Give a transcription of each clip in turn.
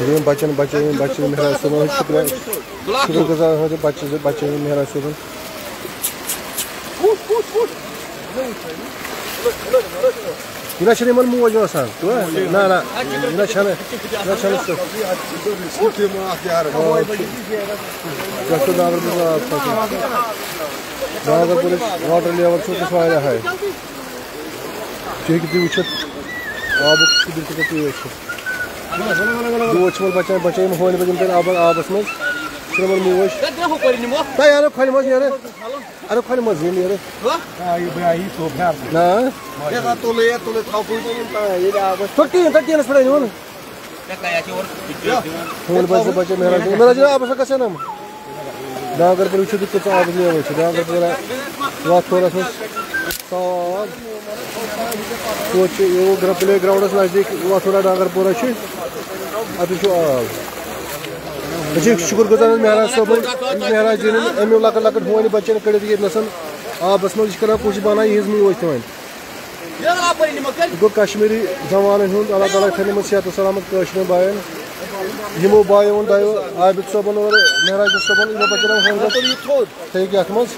یہ بچن بچے مہراج صٲبن شکر گزار ہوں بچے مہراج صٲبن یہ چھنہٕ یِمن موج آسان نہ یہ چھنہٕ ناگرپورٕچ واٹر لیول چھُ واریاہ ہاے تُہۍ ہیٚکِو تُہۍ وٕچھِتھ آبُک سِبِل تہِ تُہۍ وٕچھِتھ دود چھُ وۄنۍ بچن یِم ہونہِ بجن تیٚلہِ آبس منٛز چھُنہٕ یِمن موج تۄہہِ انو کھۄلہِ منٛز نیرٕ انو کھۄلہِ منٛز یہِ نیرٕ ٹیٖنس پٮ۪ٹھ أنۍہوٗن ہونہِ بجہِ بچے مہراج آبس منٛز گژھن یِم ناگرپور وٕچھِو تُہۍ کۭژاہ آبٕچ لیول چھِ ناگرپورہ واتھورس منٛز صاف توتہِ چھُ یہِ پلے گراونڈس نزدیٖک واتھورہ ناگرپورہ چھُ اتہِ چھُ آب أسۍ چھِ شُکر گُزار مہراج صٲبُن مہراج جی امیو لۄکٕٹۍ لۄکٕٹۍ ہونہِ بچن کٔڑِتھ ییٚتہِ نسن آبس منٛز یہِ چھِ کران کوٗشِش بنان یِہٕنٛز موج تہِ وۄنۍ یہِ گوٚو کشمیٖری جوانن ہُنٛد اللہ تعالیٰ تھٲینو یِمن صحت و سلامت کٲشرٮ۪ن بایَن یِمو بایو دۄیو عابد صٲبن اور مہراج صٲبن یِمو بچن ہُنٛد تھٲیِکھ یتھ منٛز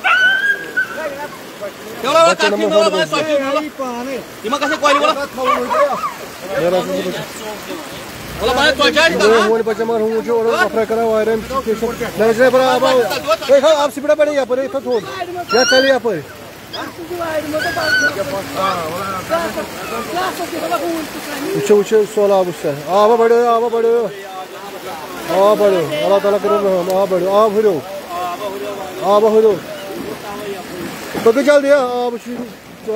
ہونہِ بچن مگر ہُہ چھُ افرا کران واریاہ آب سپیڈا بڑے یپٲرۍ تھوٚد تھوٚد یا ژلہِ یپٲرۍ وٕچھو سہلاب وٕچھ آبا بڑیو اللہ تعالیٰ کٔرِو رحم آب بڑیو آب ہُریو پٔکِو جلدی آب چھُ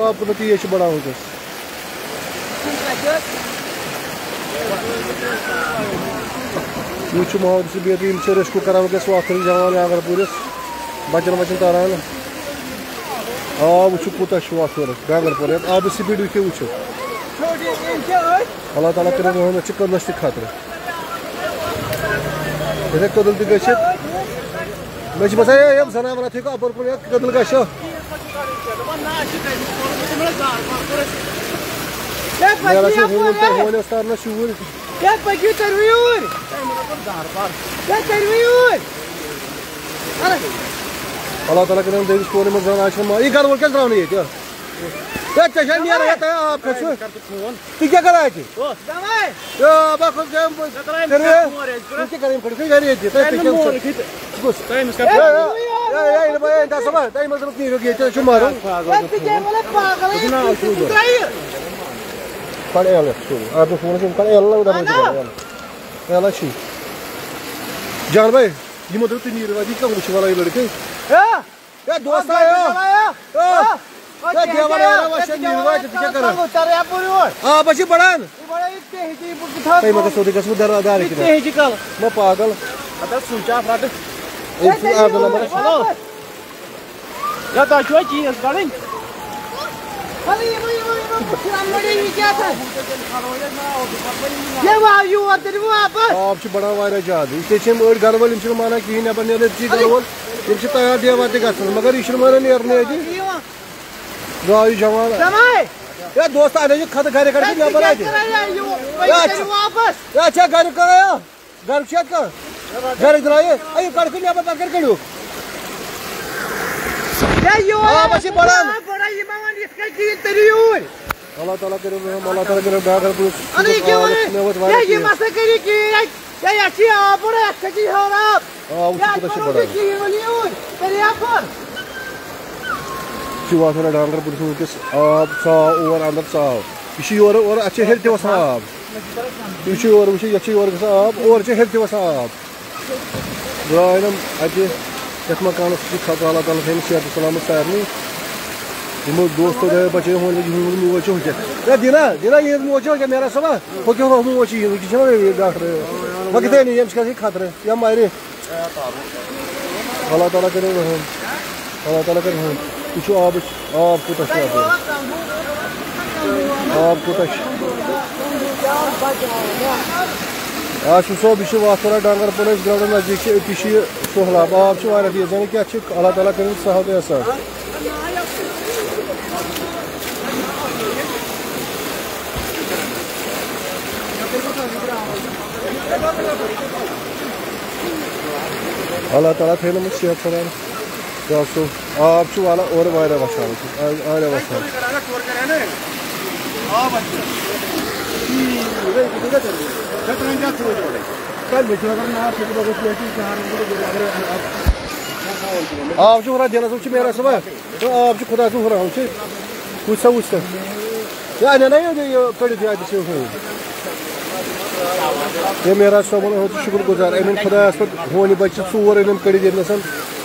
آب کوٗتاہ تیز چھُ بڑان وٕنکٮ۪س یہ محمد صبیت یِم چھِ ریسکیوٗ کران وٕنکٮ۪س واتھٕرٕکۍ جوان ناگرپوٗرِس بچن تران آب وٕچھِو کوٗتاہ چھُ واتھورس ناگرپور یتھ آبٕچ سپیٖڈ ہیٚکِو وٕچھِتھ اللہ تعالیٰ کٔرِو رحم یتھ چھِ کٔدلس تہِ خطرٕ یِتھے کٔدٕل تہِ گٔژھِتھ مےٚ چھُ باسان یِم زنانہٕ اتھ ہیٚکو اپٲرۍ کُن یتھ کٔدٕل گژھِ ہونہِ اوس تارنس شوٗرۍ اللہ تعالیٰ کٔرِنۍ دٔیمِس پورِ منٛز زن آسہِ نہٕ یہِ گرٕ وول کیٛازِ درٛاو نہٕ ییٚتہِ ژےٚ چھےٚ نیران ییٚتہِ آب کھسہِ تُہۍ کیٛاہ کران اَتہِ آبا کھوٚت گرِ ییٚتہِ تۄہہِ منٛز نیٖرِو ییٚتہِ چھُ مرُن کڑ ایل آپ نے فون کڑ ایل چھی جان بھائی یہ مطلب تھی نیرو یہ کم وچھ والا یہ لڑکے اے دوست آ بچ بڑان سوری گھس دار میں پاگل چیز کڑ آب بڑا واریاہ زیادٕ ییٚتہِ أڑۍ گرٕ وٲلۍ یِم مانان کِہیٖنۍ نٮ۪بر نیرُن ییٚتہِ گرٕ وول یِم چھِ تیار دیوار تہِ گژھان مگر یہِ چھُنہٕ مانان نیرنٕے اَتہِ درٛاو یہِ جوان ہے دوست اَتہِ چھِ کھتہٕ گرِ کڑِ نٮ۪بر اَتہِ ہے چھا گرِ کانٛہہ گرِ چھِ اَتہِ کانٛہہ گرِکۍ درٛایہِ یہِ کڑکھٕ نٮ۪بر پتہٕ کر کٔڑِو آب چھِ بڑان اللہ تعالیٰ کٔرِو رحم اللہ تعالیٰ کٔرِو ناگرپوٗرِس واتھورہ ناگرپوٗرِس وٕنکٮ۪س آب ژاو اور اندر ژاو یہِ چھُ یورٕ اورٕ اتھ چھِ ہیٚرِ تہِ وسان آب تُہۍ وٕچھِو یورٕ وٕچھِو یتھ چھِ یورٕ گژھان آب اورٕ چھِ ہیٚرِ تہِ وسان آب درٛاے یِم اتہِ یتھ مکانس چھُ خطرٕ اللہ تعالیٰ تھٲیِن صحت و سلامت سارنٕے یِمو دوستو دۄیو بچو یِہُنٛد موج چھِ وٕنکٮ۪س ہے دینا یِہٕنٛز موج چھِ وٕنکٮ۪ن مہراج صٲبا ہُہ کیٛاہ موج چھِ یِہٕنٛز وٕنکٮ۪ن چھِنہ ڈاکٹر وۄنۍ کِتھَے نہٕ ییٚمِس کھسہِ خطرٕ یا مرِ اللہ تعالیٰ کٔرِو رحم اللہ تعالیٰ کٔرِو رحم وٕچھِو آب کوٗتاہ چھُ اپٲرۍ آب کوٗتاہ چھُ آصف صٲب یہِ چھُ واتھورہ ڈانگرپورہ گراونڈس نزدیٖک چھِ أتی چھُ یہِ سہلاب آب چھُ واریاہ تیز یعنی کہِ اَتھ چھِ اللہ تعالیٰ کٔرِنۍ سہل احسان اللہ تعالیٰ تھٲینو مےٚ صحت سلام صو آب چھُ والان اورٕ واریاہ وسان واریاہ وسان آب چھُ ہُران دِنس منٛز چھُ میران صُبحن آب چھُ خۄدا سُنٛد ہُران وٕچھ وٕچھ سا وٕچھ سا یہِ اَنیٛا نا یہِ کٔڑِتھ یہِ اَتہِ ہے میرا صٲبُن چھُ شُکُر گُزار أمۍ أنۍ خۄدایَس پَتہٕ ہونہِ بَچہِ 4 أنِم کٔڑِتھ ییٚتنَس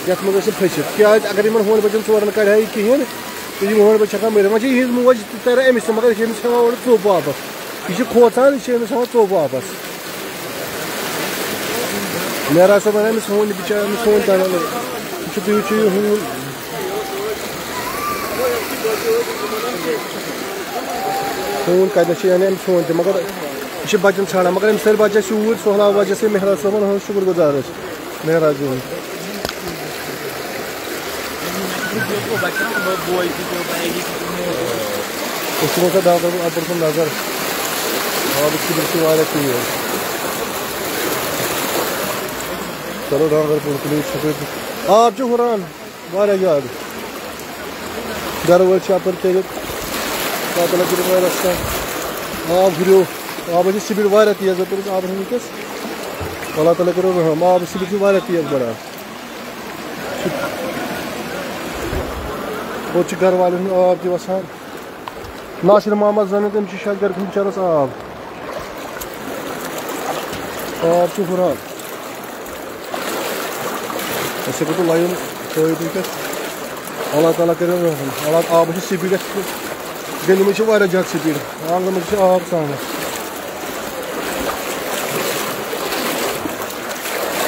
یَتھ منٛز ٲسۍ یِم پھٔسِتھ کیٛازِ اگر یِمن ہونہِ بَچَن 4 کَڑِ ہا یہِ کِہیٖنۍ تہٕ یِم ہونہِ بَچہِ ہٮ۪کان مٔرِتھ وۄنۍ چھِ یِہِنٛز موج تَران أمِس تہِ مگر یہِ چھِ أمِس ہٮ۪وان اورٕ ژوٚپ واپَس یہِ چھِ کھوژان یہِ چھِ أمِس ہٮ۪وان ژوٚپ واپَس میرا صٲب اَنہِ أمِس ہونہِ بِچارٕ أمِس ہونہِ تَران یہِ چھُ تُہۍ وٕچھِو یہِ ہوٗن ہوٗن کَتٮ۪تھ چھِ اَنہِ أمِس ہونہِ تہِ مگر یہ چھِ بَچَن ژھانڈان مگر أمِس سٲرۍ بَچہِ اَسہِ یوٗرۍ سہلاب وجہ سے مہراج صٲبَن ہُنٛد شُکُر گُزار أسۍ مہراج جی ہُنٛد أسۍ دِمو سا ڈاکٹر اَپر کُن نظر آبٕچ سِبِل چھِ واریاہ تیز چلو ڈاکٹر پوٗر پٕلیٖز شُکریہ آب چھُ ہُران واریاہ زیادٕ گرٕ وٲلۍ چھِ اَپٲرۍ کٔرِتھ اللہ تعالیٰ کٔرِتھ واریاہ سَخ آب ہُریو آبٕچ سِپیٖڈ واریاہ تیز یَپٲرۍ آبَس وٕنکٮ۪س اللہ تعالیٰ کٔرِو رحم آبٕچ سِپیٖڈ چھِ واریاہ تیز بَڑان اور چھِ گرٕ والٮ۪ن ہُنٛد آب تہِ وَسان ناصِر محمد زَنہٕ تٔمِس چھِ شاید گرِ بِچارَس آب چھُ ہُران أسۍ ہٮ۪کو تۄہہِ لایِو تھٲوِتھ وٕنکٮ۪س اللہ تعالیٰ کٔرِو رحم اللہ آبٕچ سِپیٖڈ اَسہِ گٔلی منٛز چھِ واریاہ زیادٕ سِپیٖڈ آنٛگنَن منٛز چھِ آب ژَانان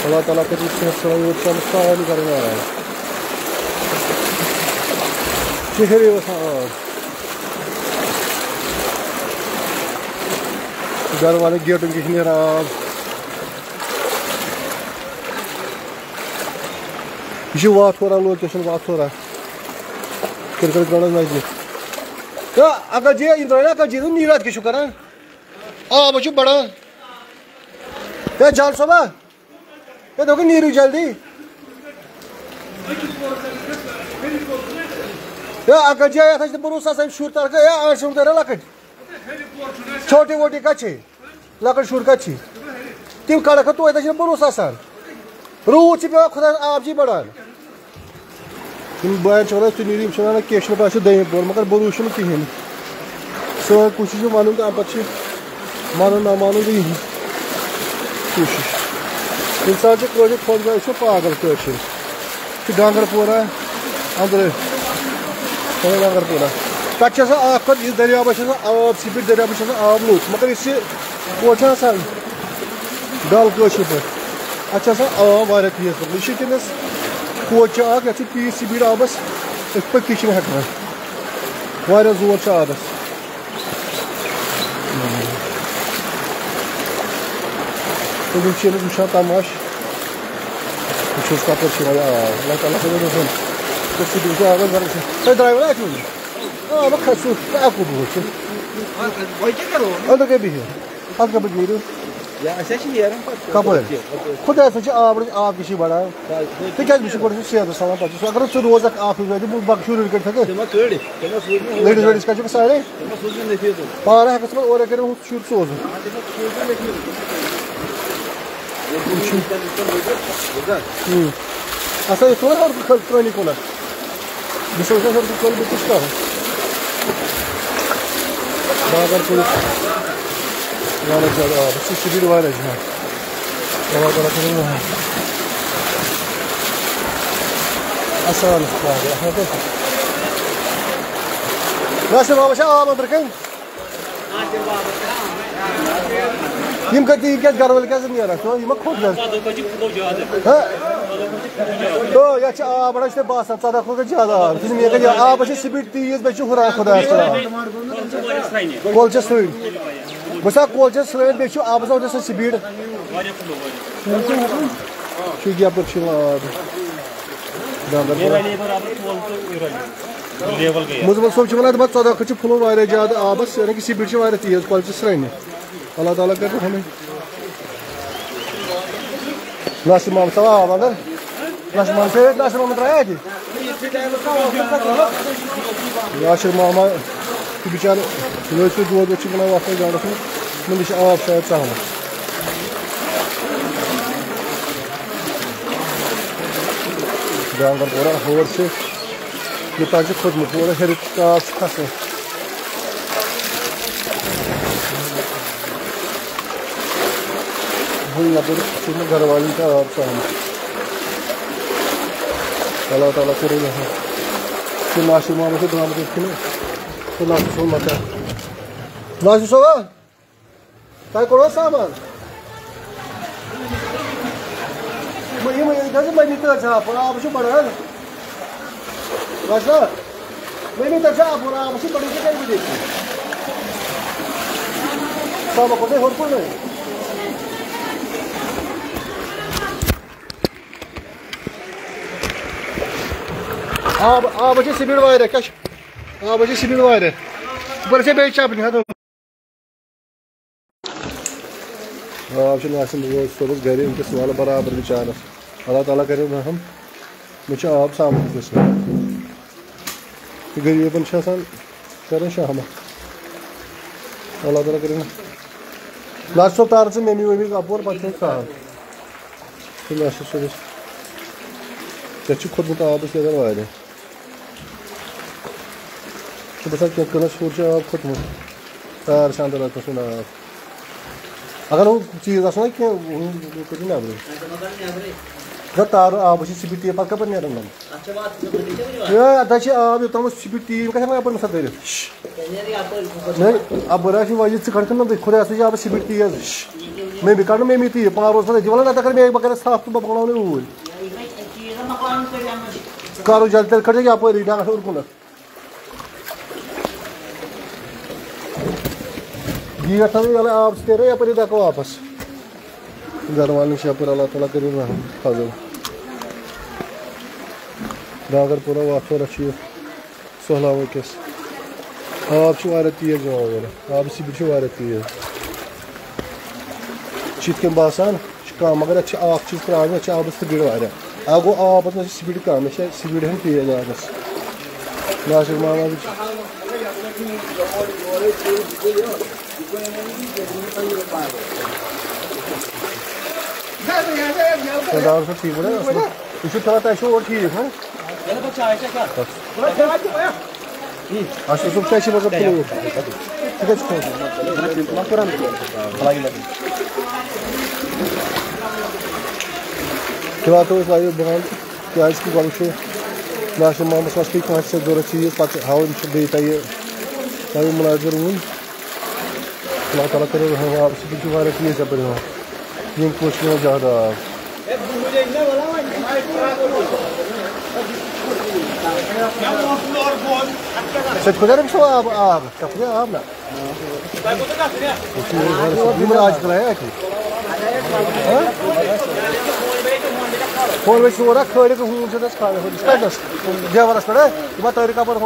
اللہ تعالیٰ کٔرِو صحت سلام یوٚت چھُ آمُت سارنٕے کَرٕنۍ آب چِہرے وَسان آب گرٕ والٮ۪ن گیٹَن کِنۍ چھِ نیران آب یہِ چھِ واتھورا لوکیشَن واتھورا کِرکَٹ گرٛاوُنٛڈَس نزدیٖک اکھ جی یہِ درٛاے نا اکھ جی نیٖرتھ کیٛاہ چھُ کران آب چھُ بَڑان ہے جان صٲبا ہے دوٚپُن نیٖرِو جلدی ہے اکھ جی یَتھ آسہِ نہٕ بروسہٕ آسان شُرۍ تَرکھٕ ہے آنٛٹہِ شُرۍ تَرن لۄکٕٹۍ چھوٹی ووٹی کَتہِ چھِ لۄکٕٹۍ شُرۍ کَتہِ چھِ تِم کَڑکھ توتہِ چھِنہٕ بروسہٕ آسان روٗد چھِ پیٚوان خۄدایَس آب چھِ بَڑان یِم بایَن چھِ وَنان تُہۍ نیٖرِو یِم چھِ وَنان کیٚنٛہہ چھُنہٕ باسہِ دوٚیِم پور مگر بروسہٕ چھُنہٕ کِہیٖنۍ سٲنۍ کوٗشِش چھِ وَنُن تہٕ اَمہِ پَتہٕ چھِ مانُن نہ مانُن تہٕ یِہِنٛز کوٗشِش اِنسان چھِ کٲشِر خۄش أسۍ چھِ پاگل کٲشِر یہِ چھُ ڈانٛگر پورہ أنٛدرٕ ڈانٛگر پورہ تَتہِ چھِ آسان اکھ کھۄتہٕ یُس دٔریابَس چھِ آسان آب سِپیٖڈ دٔریابَس چھِ آسان آب لوٚت مگر یُس یہِ کوٚت چھِ آسان ڈل کٲشِر پٲٹھۍ اَتھ چھِ آسان آب واریاہ تیز پٲٹھۍ یہِ چھِ وٕنکٮ۪نَس کوچ چھِ اکھ یَتھ چھِ تیٖژ سِپیٖڈ آبَس أسۍ پٔکِتھ چھِنہٕ ہٮ۪کان واریاہ زور چھُ آبَس تُہۍ چھِ أمِس وٕچھان تماش وٕچھو کَپٲرۍ چھِ یِوان آب اللہ تعالیٰ کٔرِو رحم سِپیٖڈ چھِ آبَس بَران تۄہہِ درٛایوٕ نا اَتہِ آبہٕ کھسِو اَکُے بوٗٹ چھُ أنٛدرٕ کَتہِ بِہِو اَتھ کَپٲرۍ نیٖرِو کَپٲرۍ خۄدایَس چھِ آب تہِ چھِ بَڑان تِکیٛازِ بہٕ چھُس گۄڈٕ صحتَس سَوال پَتہٕ چھُس اگر ژٕ روزَکھ اَکھ وَتہِ بہٕ بَکہٕ شُرۍ کٔڑِتھ ہٮ۪کہٕ لٔڈِس ؤڈِس کَتہِ چھُکھ سارے پانہٕ ہٮ۪کَس ژٕ پَتہٕ اورَے کٔرِتھ ہُہ شُر سوزُن اَصٕل یہِ تھوڑا ہیوٚر کٲنی کُنَتھ بہٕ سوزٕ ہیوٚر کُن بہٕ کیٛاہ چھُس کَرُن باغَر کٔرِتھ واریاہ زیادٕ آب چھِ سِپیٖڈ واریاہ زیادٕ اللہ تعالیٰ کٔرِو رحم اَسان ناصِر بابا چھا آب أنٛدرٕ کَنۍ یِم کَتہِ یِم کیٛازِ گرٕ وٲلۍ کیٛازِ نیران یہِ ما کھوٚت حظ یَتھ چھِ آب بَڑان یہِ چھُ تۄہہِ باسان 14 کھۄتہٕ گژھِ زیادٕ آب آبَس چھِ سِپیٖڈ تیٖژ بیٚیہِ چھُ ہُران خۄدایَس تَل کۄل چھِ سرٛٲنۍ بہٕ چھُسا کۄل چھِ سرٛٲنۍ بیٚیہِ چھُ آبَس منٛز آسان سِپیٖڈ چھُ یَپٲرۍ چھُ یِوان آب مُزمل صٲب چھِ وَنان دَپان 14 کھۄتہٕ چھِ فٕلو واریاہ زیادٕ آبَس یعنی کہِ سِپیٖڈ چھِ واریاہ تیز کۄلچہِ سرٛانہِ اللہ تعالیٰ کر ہمیں ناصر محمد صاحب اگر ناصر محمد سے ناصر محمد رہا ہے جی ناصر محمد بچار لڑکے دود وقت بنا وقت گاڑس من آب شاید سہل ڈانگر پورا ہور سے یوتان کھوتمت پورا ہر آب کھسان یپر گھر والن کا آب سہل اللہ تعالیٰ کرے ناصر محمد سے درامت ناصر صوب مت ناصر صوبہ تہ کوڑ سامان ممی تر آب آب بڑان ناصر ممی تر آب آب بڑان کتنے صاحب کو ہور کن آب آب سپیڈ واریاہ کیا آب سپیڈ واریاہ بر سے بیٚیہِ چپنہِ آب ناصر صٲبس گرِ أمِس والہٕ برابر بِچارس اللہ تعالیٰ کرِ رحم مےٚ چھُ آب سامنس گژھان غریٖبن چھِ آسان کران شہمت اللہ تعالیٰ کرِ ناصر صٲب تار ژٕ ممی ومی اپور پتہٕ چھُ سہل ناصر صٲبس ژےٚ چھُ کھوٚتمُت آبس لیدر واریاہ باسان کینٛہہ کٕنس ہیوٚر چھُ آب کھوٚتمُت تار چھِ اندر اژان سُنٛد آب اگر ہُہ چیٖز آسو نا کینٛہہ کٔرِو نٮ۪برٕے تار آب چھِ سپیڈ تیٖل پتہٕ کپٲرۍ نیران نم اتھ چھِ آب یوٚتام سپیڈ تیٖل کتھ ہٮ۪کان یپٲرۍ مسا دٔرِتھ اپٲرۍ آسہِ وجہ ژٕ کھڑ نہ خۄدا ہسا چھِ آبس سپیڈ تیز ممی کڑ ممی تیٖل پاور اوس أتی ولن نتہٕ اگر مےٚ بہٕ کرٕ صاف تہٕ بہٕ پکناونے اوٗرۍ کرو جلدی تیٚلہِ کھڑ یپٲری ڈنگس اوٚر کُنتھ گیٹ تھاو ییٚلہِ آب چھُ نیران یپٲری دکو واپس گھر والٮ۪ن چھِ یپٲرۍ اللہ تعالیٰ کٔرِنۍ رحم فضل ڈانگر پورہ واتھورہ چھُ یہِ سہلاب أکِس آب چھُ واریاہ تیز یِوان اورٕ آبٕچ سپیڈ چھِ واریاہ تیز چھِ یِتھ کٔنۍ باسان چھِ کم مگر یتھ چھِ اکھ چیٖز پرٛابلِم یتھ چھِ آبٕچ سپیڈ واریاہ اکھ گوٚو آب اتھ منٛز چھِ سپیڈ کم یہِ چھِ سپیڈ ہن تیز آبس ناصر محمد ڈاکٹر صٲب ٹھیک پٲٹھۍ یہِ چھُ تھوڑا تۄہہِ چھُو اورٕ ٹھیٖک اچھا صُبح کیٛاہ چھِ مطلب ژٕ کَتہِ چھُکھ فِلحال تھوٚو أسۍ لایِو بنٛد کیٛازِکہِ گۄڈٕ چھُ ناصر محمدس منٛز پیٚیہِ کٲنٛسہِ سۭتۍ ضوٚرتھ چیٖز پتہٕ ہاوُن چھُ بیٚیہِ تۄہہِ مُلٲزِر وُنۍ اللہ تعالیٰ کٔرِو رحم آب سپیڈ چھِ واریاہ تیز یپٲرۍ یِوان یِم پٲٹھۍ چھِ یِوان زیادٕ آب سُہ کھوٚتیا أمِس آب آب تَتھ کھوٚتیا آب نا یِمن آز ترٛایہِ اَتہِ فون چھِ سورا کھٲلِتھ ہوٗن چھِ تَس کھالان کَتنَس دیوارَس پٮ۪ٹھ یِمن تٲریٖخ اپٲرۍ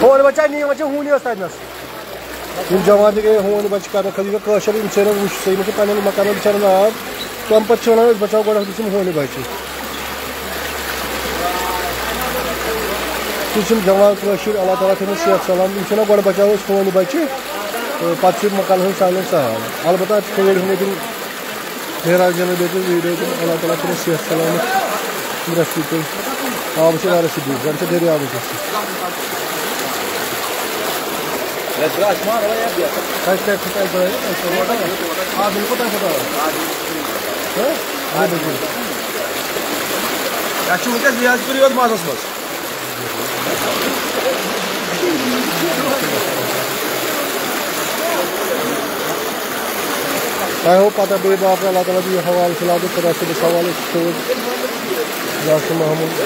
فون بچہ نی وۄنۍ چھِ ہوٗنی ٲس تَتنَس یِم جوان تہِ گٔے ہوٗنۍ بچہِ کرنہٕ خٲطرٕ یہِ کٲشِر یِم سٲری وٕچھ سٲری چھِ پنٕنٮ۪ن مکانن بِچارن آب تَمہِ پتہٕ چھِ وَنان أسۍ بچاو گۄڈٕ یِم ہوٗنۍ بچہِ تِم چھِ جوان کٲشِر اللہ تعالیٰ تھٲوِن صحت سلام یِم چھِنہ گۄڈٕ بچاوو أسۍ ہوٗنۍ بچہِ تہٕ پتہٕ چھِ مکان ہٕنٛدۍ سانٮ۪ن سہل البتہ کھٲلۍ ہُنٛد تِم معراج جنت بیٚیہِ ویٖڈیو تِم اللہ تعالیٰ تھٲوِن صحت سلامت رٔسیٖد تُہۍ آب چھِ واریاہ سپیٖڈ زن چھِ دٔریاوٕچ مازس منٛز تۄہہِ ہوو پتہ بیٚیہِ باقٕے اللہ تعالیٰ دِیِو حوالہٕ فِلحال خۄدا صٲبس حوالہٕ ناصر محمد